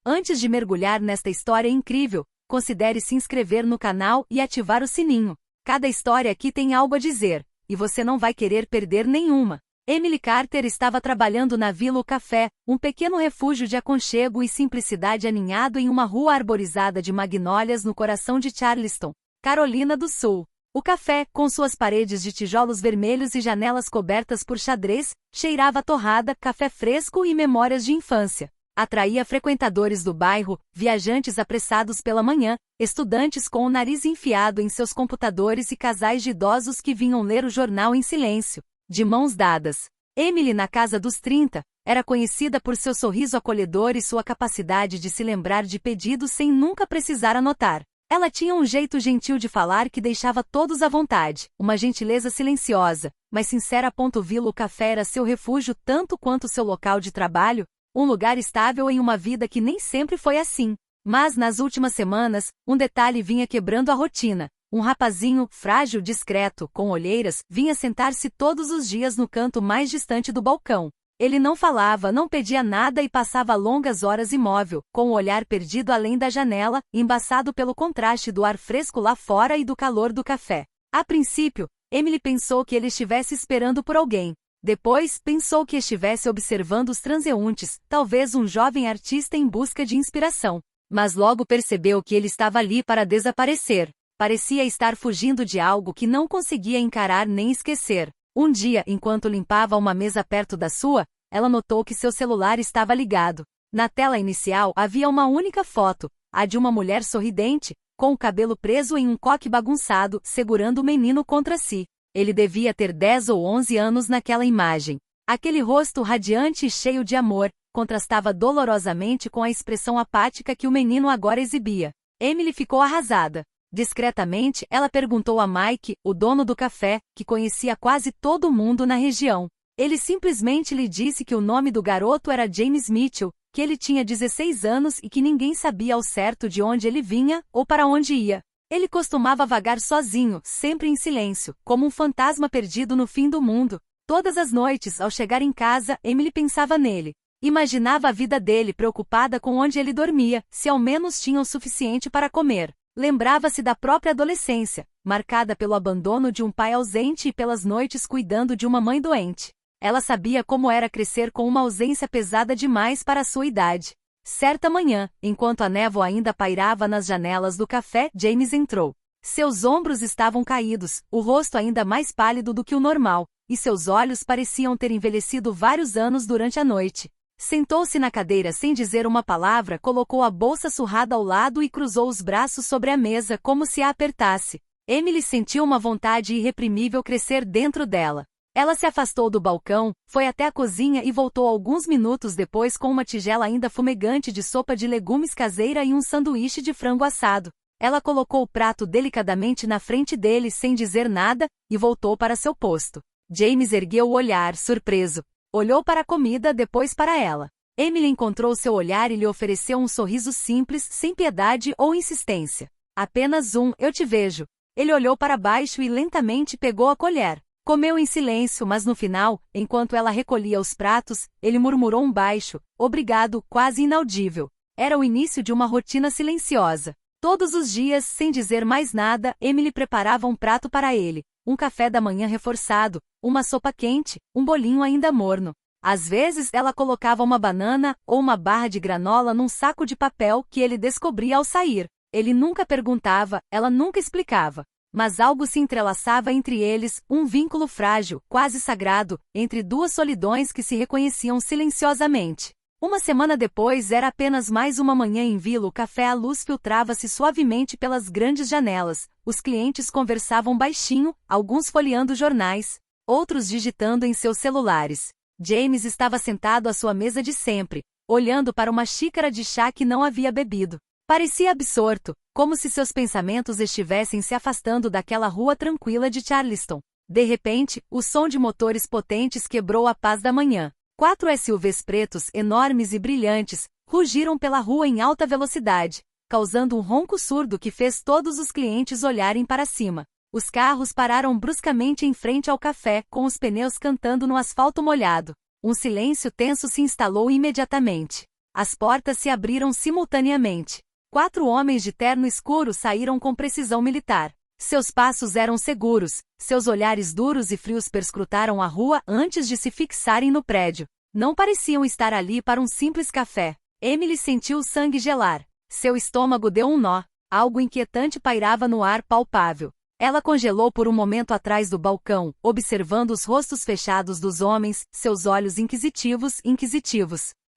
Antes de mergulhar nesta história incrível, considere se inscrever no canal e ativar o sininho. Cada história aqui tem algo a dizer, e você não vai querer perder nenhuma. Emily Carter estava trabalhando na Vila O Café, um pequeno refúgio de aconchego e simplicidade aninhado em uma rua arborizada de magnólias no coração de Charleston, Carolina do Sul. O café, com suas paredes de tijolos vermelhos e janelas cobertas por xadrez, cheirava a torrada, café fresco e memórias de infância. Atraía frequentadores do bairro, viajantes apressados pela manhã, estudantes com o nariz enfiado em seus computadores e casais de idosos que vinham ler o jornal em silêncio, de mãos dadas. Emily, na casa dos 30, era conhecida por seu sorriso acolhedor e sua capacidade de se lembrar de pedidos sem nunca precisar anotar. Ela tinha um jeito gentil de falar que deixava todos à vontade, uma gentileza silenciosa, mas sincera. Vila O Café era seu refúgio tanto quanto seu local de trabalho, um lugar estável em uma vida que nem sempre foi assim. Mas nas últimas semanas, um detalhe vinha quebrando a rotina. Um rapazinho, frágil, discreto, com olheiras, vinha sentar-se todos os dias no canto mais distante do balcão. Ele não falava, não pedia nada e passava longas horas imóvel, com o olhar perdido além da janela, embaçado pelo contraste do ar fresco lá fora e do calor do café. A princípio, Emily pensou que ele estivesse esperando por alguém. Depois, pensou que estivesse observando os transeuntes, talvez um jovem artista em busca de inspiração. Mas logo percebeu que ele estava ali para desaparecer. Parecia estar fugindo de algo que não conseguia encarar nem esquecer. Um dia, enquanto limpava uma mesa perto da sua, ela notou que seu celular estava ligado. Na tela inicial havia uma única foto, a de uma mulher sorridente, com o cabelo preso em um coque bagunçado, segurando o menino contra si. Ele devia ter 10 ou 11 anos naquela imagem. Aquele rosto radiante e cheio de amor, contrastava dolorosamente com a expressão apática que o menino agora exibia. Emily ficou arrasada. Discretamente, ela perguntou a Mike, o dono do café, que conhecia quase todo mundo na região. Ele simplesmente lhe disse que o nome do garoto era James Mitchell, que ele tinha 16 anos e que ninguém sabia ao certo de onde ele vinha ou para onde ia. Ele costumava vagar sozinho, sempre em silêncio, como um fantasma perdido no fim do mundo. Todas as noites, ao chegar em casa, Emily pensava nele. Imaginava a vida dele, preocupada com onde ele dormia, se ao menos tinha o suficiente para comer. Lembrava-se da própria adolescência, marcada pelo abandono de um pai ausente e pelas noites cuidando de uma mãe doente. Ela sabia como era crescer com uma ausência pesada demais para a sua idade. Certa manhã, enquanto a névoa ainda pairava nas janelas do café, James entrou. Seus ombros estavam caídos, o rosto ainda mais pálido do que o normal, e seus olhos pareciam ter envelhecido vários anos durante a noite. Sentou-se na cadeira sem dizer uma palavra, colocou a bolsa surrada ao lado e cruzou os braços sobre a mesa como se a apertasse. Emily sentiu uma vontade irreprimível crescer dentro dela. Ela se afastou do balcão, foi até a cozinha e voltou alguns minutos depois com uma tigela ainda fumegante de sopa de legumes caseira e um sanduíche de frango assado. Ela colocou o prato delicadamente na frente dele sem dizer nada, e voltou para seu posto. James ergueu o olhar, surpreso. Olhou para a comida, depois para ela. Emily encontrou seu olhar e lhe ofereceu um sorriso simples, sem piedade ou insistência. Apenas um, eu te vejo. Ele olhou para baixo e lentamente pegou a colher. Comeu em silêncio, mas no final, enquanto ela recolhia os pratos, ele murmurou um baixo, obrigado, quase inaudível. Era o início de uma rotina silenciosa. Todos os dias, sem dizer mais nada, Emily preparava um prato para ele, um café da manhã reforçado, uma sopa quente, um bolinho ainda morno. Às vezes, ela colocava uma banana ou uma barra de granola num saco de papel que ele descobria ao sair. Ele nunca perguntava, ela nunca explicava. Mas algo se entrelaçava entre eles, um vínculo frágil, quase sagrado, entre duas solidões que se reconheciam silenciosamente. Uma semana depois era apenas mais uma manhã em Vila O Café. A luz filtrava-se suavemente pelas grandes janelas, os clientes conversavam baixinho, alguns folheando jornais, outros digitando em seus celulares. James estava sentado à sua mesa de sempre, olhando para uma xícara de chá que não havia bebido. Parecia absorto, como se seus pensamentos estivessem se afastando daquela rua tranquila de Charleston. De repente, o som de motores potentes quebrou a paz da manhã. 4 SUVs pretos, enormes e brilhantes, rugiram pela rua em alta velocidade, causando um ronco surdo que fez todos os clientes olharem para cima. Os carros pararam bruscamente em frente ao café, com os pneus cantando no asfalto molhado. Um silêncio tenso se instalou imediatamente. As portas se abriram simultaneamente. 4 homens de terno escuro saíram com precisão militar. Seus passos eram seguros, seus olhares duros e frios perscrutaram a rua antes de se fixarem no prédio. Não pareciam estar ali para um simples café. Emily sentiu o sangue gelar. Seu estômago deu um nó. Algo inquietante pairava no ar palpável. Ela congelou por um momento atrás do balcão, observando os rostos fechados dos homens, seus olhos inquisitivos.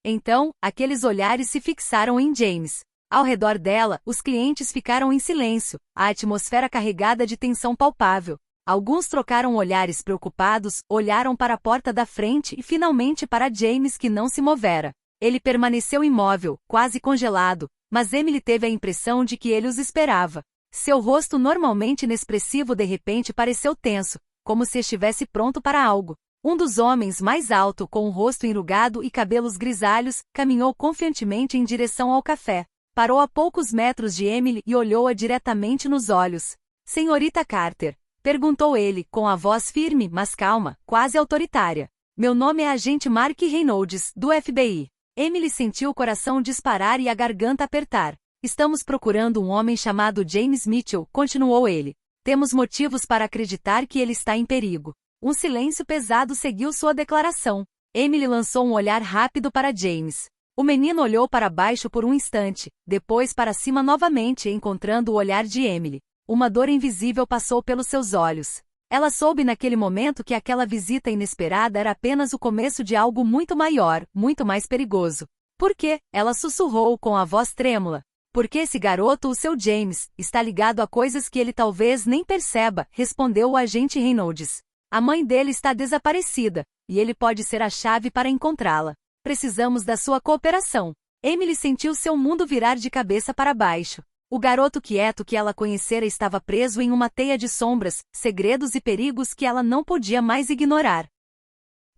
Então, aqueles olhares se fixaram em James. Ao redor dela, os clientes ficaram em silêncio, a atmosfera carregada de tensão palpável. Alguns trocaram olhares preocupados, olharam para a porta da frente e finalmente para James, que não se movera. Ele permaneceu imóvel, quase congelado, mas Emily teve a impressão de que ele os esperava. Seu rosto normalmente inexpressivo de repente pareceu tenso, como se estivesse pronto para algo. Um dos homens mais alto, com o rosto enrugado e cabelos grisalhos, caminhou confiantemente em direção ao café. Parou a poucos metros de Emily e olhou-a diretamente nos olhos. Senhorita Carter, perguntou ele, com a voz firme, mas calma, quase autoritária. Meu nome é agente Mark Reynolds, do FBI. Emily sentiu o coração disparar e a garganta apertar. Estamos procurando um homem chamado James Mitchell, continuou ele. Temos motivos para acreditar que ele está em perigo. Um silêncio pesado seguiu sua declaração. Emily lançou um olhar rápido para James. O menino olhou para baixo por um instante, depois para cima novamente, encontrando o olhar de Emily. Uma dor invisível passou pelos seus olhos. Ela soube naquele momento que aquela visita inesperada era apenas o começo de algo muito maior, muito mais perigoso. Por quê? Ela sussurrou com a voz trêmula. Porque esse garoto, o seu James, está ligado a coisas que ele talvez nem perceba, respondeu o agente Reynolds. A mãe dele está desaparecida, e ele pode ser a chave para encontrá-la. Precisamos da sua cooperação. Emily sentiu seu mundo virar de cabeça para baixo. O garoto quieto que ela conhecera estava preso em uma teia de sombras, segredos e perigos que ela não podia mais ignorar.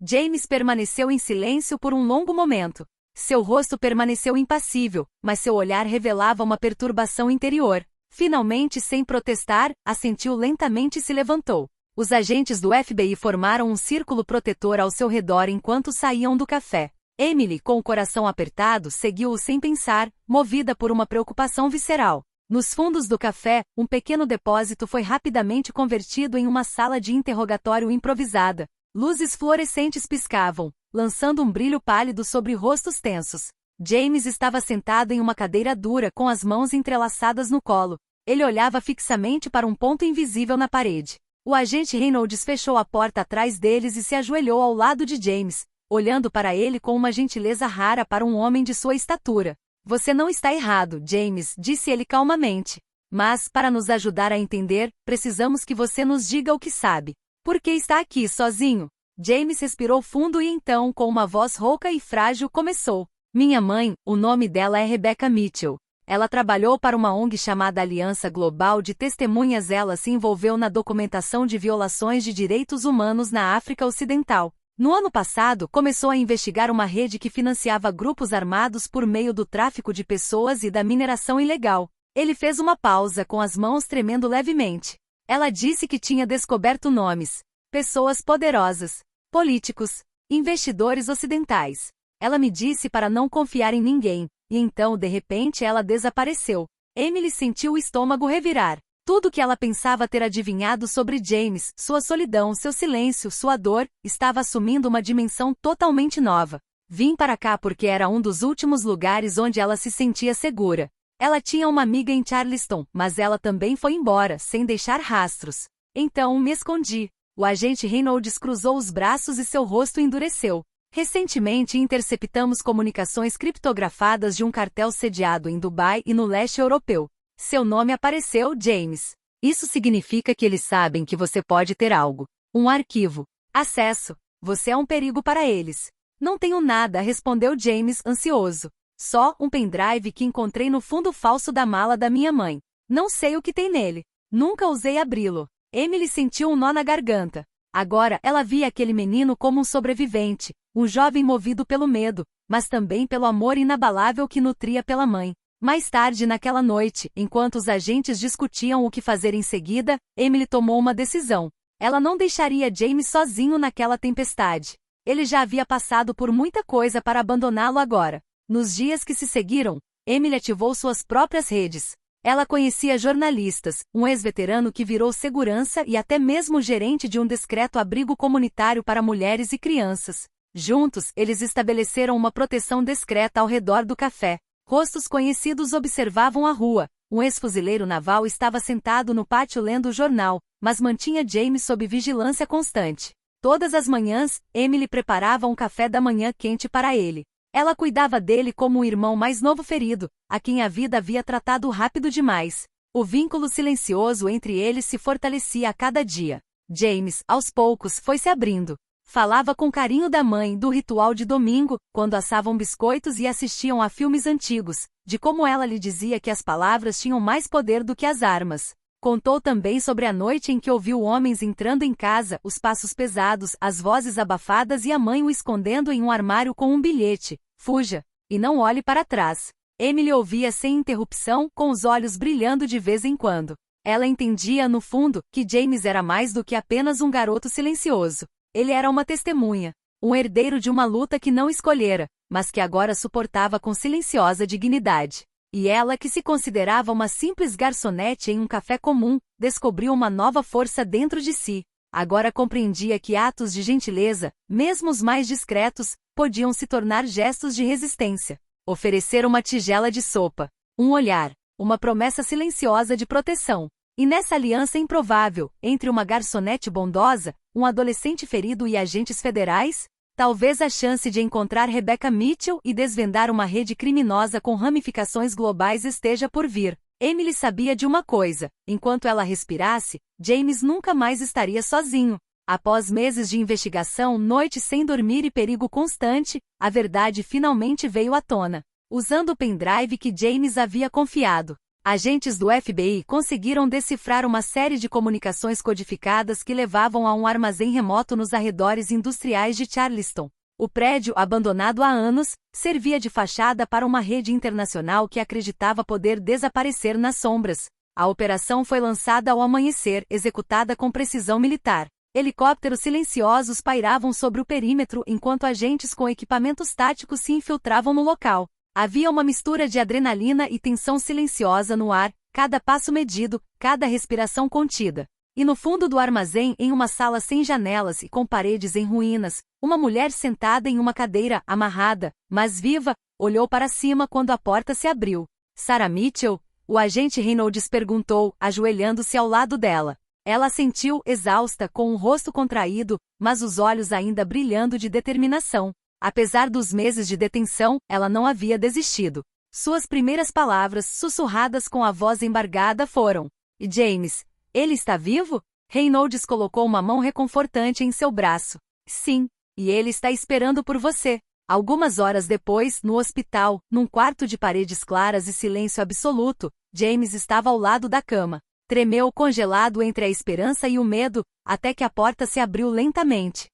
James permaneceu em silêncio por um longo momento. Seu rosto permaneceu impassível, mas seu olhar revelava uma perturbação interior. Finalmente, sem protestar, assentiu lentamente e se levantou. Os agentes do FBI formaram um círculo protetor ao seu redor enquanto saíam do café. Emily, com o coração apertado, seguiu-o sem pensar, movida por uma preocupação visceral. Nos fundos do café, um pequeno depósito foi rapidamente convertido em uma sala de interrogatório improvisada. Luzes fluorescentes piscavam, lançando um brilho pálido sobre rostos tensos. James estava sentado em uma cadeira dura com as mãos entrelaçadas no colo. Ele olhava fixamente para um ponto invisível na parede. O agente Reynolds fechou a porta atrás deles e se ajoelhou ao lado de James, olhando para ele com uma gentileza rara para um homem de sua estatura. Você não está errado, James, disse ele calmamente. Mas, para nos ajudar a entender, precisamos que você nos diga o que sabe. Por que está aqui sozinho? James respirou fundo e então, com uma voz rouca e frágil, começou. Minha mãe, o nome dela é Rebecca Mitchell. Ela trabalhou para uma ONG chamada Aliança Global de Testemunhas. Ela se envolveu na documentação de violações de direitos humanos na África Ocidental. No ano passado, começou a investigar uma rede que financiava grupos armados por meio do tráfico de pessoas e da mineração ilegal. Ele fez uma pausa com as mãos tremendo levemente. Ela disse que tinha descoberto nomes, pessoas poderosas, políticos, investidores ocidentais. Ela me disse para não confiar em ninguém, e então de repente ela desapareceu. Emily sentiu o estômago revirar. Tudo que ela pensava ter adivinhado sobre James, sua solidão, seu silêncio, sua dor, estava assumindo uma dimensão totalmente nova. Vim para cá porque era um dos últimos lugares onde ela se sentia segura. Ela tinha uma amiga em Charleston, mas ela também foi embora, sem deixar rastros. Então me escondi. O agente Reynolds cruzou os braços e seu rosto endureceu. Recentemente interceptamos comunicações criptografadas de um cartel sediado em Dubai e no leste europeu. Seu nome apareceu, James. Isso significa que eles sabem que você pode ter algo. Um arquivo. Acesso. Você é um perigo para eles. Não tenho nada, respondeu James, ansioso. Só um pendrive que encontrei no fundo falso da mala da minha mãe. Não sei o que tem nele. Nunca ousei abri-lo. Emily sentiu um nó na garganta. Agora, ela via aquele menino como um sobrevivente, um jovem movido pelo medo, mas também pelo amor inabalável que nutria pela mãe. Mais tarde naquela noite, enquanto os agentes discutiam o que fazer em seguida, Emily tomou uma decisão. Ela não deixaria James sozinho naquela tempestade. Ele já havia passado por muita coisa para abandoná-lo agora. Nos dias que se seguiram, Emily ativou suas próprias redes. Ela conhecia jornalistas, um ex-veterano que virou segurança e até mesmo gerente de um discreto abrigo comunitário para mulheres e crianças. Juntos, eles estabeleceram uma proteção discreta ao redor do café. Rostos conhecidos observavam a rua. Um ex-fuzileiro naval estava sentado no pátio lendo o jornal, mas mantinha James sob vigilância constante. Todas as manhãs, Emily preparava um café da manhã quente para ele. Ela cuidava dele como um irmão mais novo ferido, a quem a vida havia tratado rápido demais. O vínculo silencioso entre eles se fortalecia a cada dia. James, aos poucos, foi se abrindo. Falava com carinho da mãe, do ritual de domingo, quando assavam biscoitos e assistiam a filmes antigos, de como ela lhe dizia que as palavras tinham mais poder do que as armas. Contou também sobre a noite em que ouviu homens entrando em casa, os passos pesados, as vozes abafadas e a mãe o escondendo em um armário com um bilhete: "Fuja, e não olhe para trás." Emily ouvia sem interrupção, com os olhos brilhando de vez em quando. Ela entendia, no fundo, que James era mais do que apenas um garoto silencioso. Ele era uma testemunha, um herdeiro de uma luta que não escolhera, mas que agora suportava com silenciosa dignidade. E ela, que se considerava uma simples garçonete em um café comum, descobriu uma nova força dentro de si. Agora compreendia que atos de gentileza, mesmo os mais discretos, podiam se tornar gestos de resistência. Oferecer uma tigela de sopa, um olhar, uma promessa silenciosa de proteção. E nessa aliança improvável, entre uma garçonete bondosa, um adolescente ferido e agentes federais, talvez a chance de encontrar Rebecca Mitchell e desvendar uma rede criminosa com ramificações globais esteja por vir. Emily sabia de uma coisa: enquanto ela respirasse, James nunca mais estaria sozinho. Após meses de investigação, noites sem dormir e perigo constante, a verdade finalmente veio à tona. Usando o pendrive que James havia confiado, agentes do FBI conseguiram decifrar uma série de comunicações codificadas que levavam a um armazém remoto nos arredores industriais de Charleston. O prédio, abandonado há anos, servia de fachada para uma rede internacional que acreditava poder desaparecer nas sombras. A operação foi lançada ao amanhecer, executada com precisão militar. Helicópteros silenciosos pairavam sobre o perímetro enquanto agentes com equipamentos táticos se infiltravam no local. Havia uma mistura de adrenalina e tensão silenciosa no ar, cada passo medido, cada respiração contida. E no fundo do armazém, em uma sala sem janelas e com paredes em ruínas, uma mulher sentada em uma cadeira, amarrada, mas viva, olhou para cima quando a porta se abriu. "Sarah Mitchell?" o agente Reynolds perguntou, ajoelhando-se ao lado dela. Ela assentiu, exausta, com o rosto contraído, mas os olhos ainda brilhando de determinação. Apesar dos meses de detenção, ela não havia desistido. Suas primeiras palavras, sussurradas com a voz embargada, foram: "E James, ele está vivo?" Reynolds colocou uma mão reconfortante em seu braço. "Sim, e ele está esperando por você." Algumas horas depois, no hospital, num quarto de paredes claras e silêncio absoluto, James estava ao lado da cama. Tremeu congelado entre a esperança e o medo, até que a porta se abriu lentamente.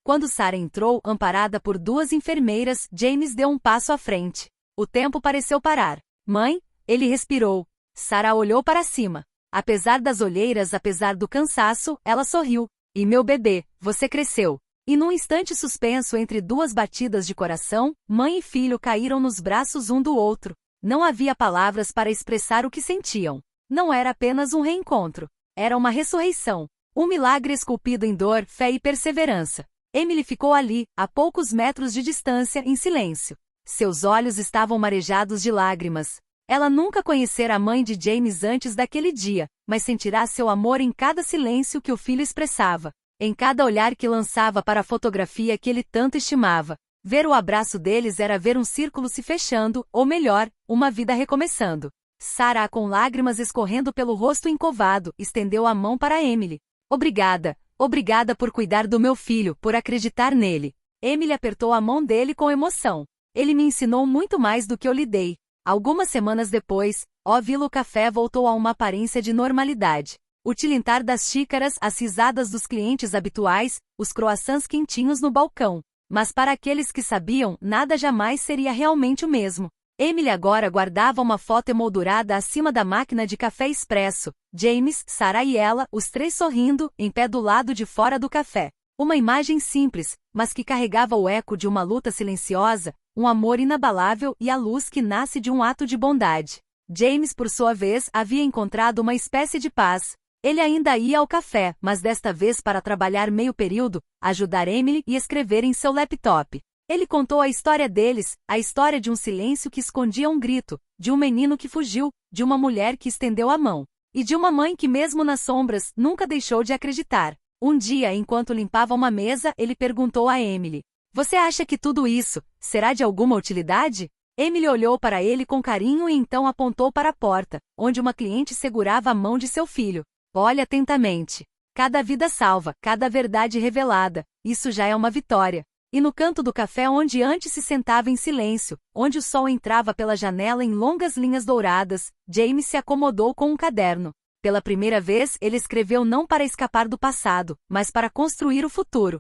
Quando Sarah entrou, amparada por duas enfermeiras, James deu um passo à frente. O tempo pareceu parar. "Mãe?" ele respirou. Sarah olhou para cima. Apesar das olheiras, apesar do cansaço, ela sorriu. "E meu bebê, você cresceu." E num instante suspenso entre duas batidas de coração, mãe e filho caíram nos braços um do outro. Não havia palavras para expressar o que sentiam. Não era apenas um reencontro. Era uma ressurreição. Um milagre esculpido em dor, fé e perseverança. Emily ficou ali, a poucos metros de distância, em silêncio. Seus olhos estavam marejados de lágrimas. Ela nunca conhecera a mãe de James antes daquele dia, mas sentirá seu amor em cada silêncio que o filho expressava, em cada olhar que lançava para a fotografia que ele tanto estimava. Ver o abraço deles era ver um círculo se fechando, ou melhor, uma vida recomeçando. Sarah, com lágrimas escorrendo pelo rosto encovado, estendeu a mão para Emily. "Obrigada. Obrigada por cuidar do meu filho, por acreditar nele." Emily apertou a mão dele com emoção. "Ele me ensinou muito mais do que eu lhe dei." Algumas semanas depois, o café voltou a uma aparência de normalidade. O tilintar das xícaras, as risadas dos clientes habituais, os croissants quentinhos no balcão. Mas para aqueles que sabiam, nada jamais seria realmente o mesmo. Emily agora guardava uma foto emoldurada acima da máquina de café expresso. James, Sarah e ela, os três sorrindo, em pé do lado de fora do café. Uma imagem simples, mas que carregava o eco de uma luta silenciosa, um amor inabalável e a luz que nasce de um ato de bondade. James, por sua vez, havia encontrado uma espécie de paz. Ele ainda ia ao café, mas desta vez para trabalhar meio período, ajudar Emily e escrever em seu laptop. Ele contou a história deles, a história de um silêncio que escondia um grito, de um menino que fugiu, de uma mulher que estendeu a mão, e de uma mãe que mesmo nas sombras, nunca deixou de acreditar. Um dia, enquanto limpava uma mesa, ele perguntou a Emily: "Você acha que tudo isso será de alguma utilidade?" Emily olhou para ele com carinho e então apontou para a porta, onde uma cliente segurava a mão de seu filho. "Olhe atentamente. Cada vida salva, cada verdade revelada, isso já é uma vitória." E no canto do café onde antes se sentava em silêncio, onde o sol entrava pela janela em longas linhas douradas, James se acomodou com um caderno. Pela primeira vez ele escreveu não para escapar do passado, mas para construir o futuro.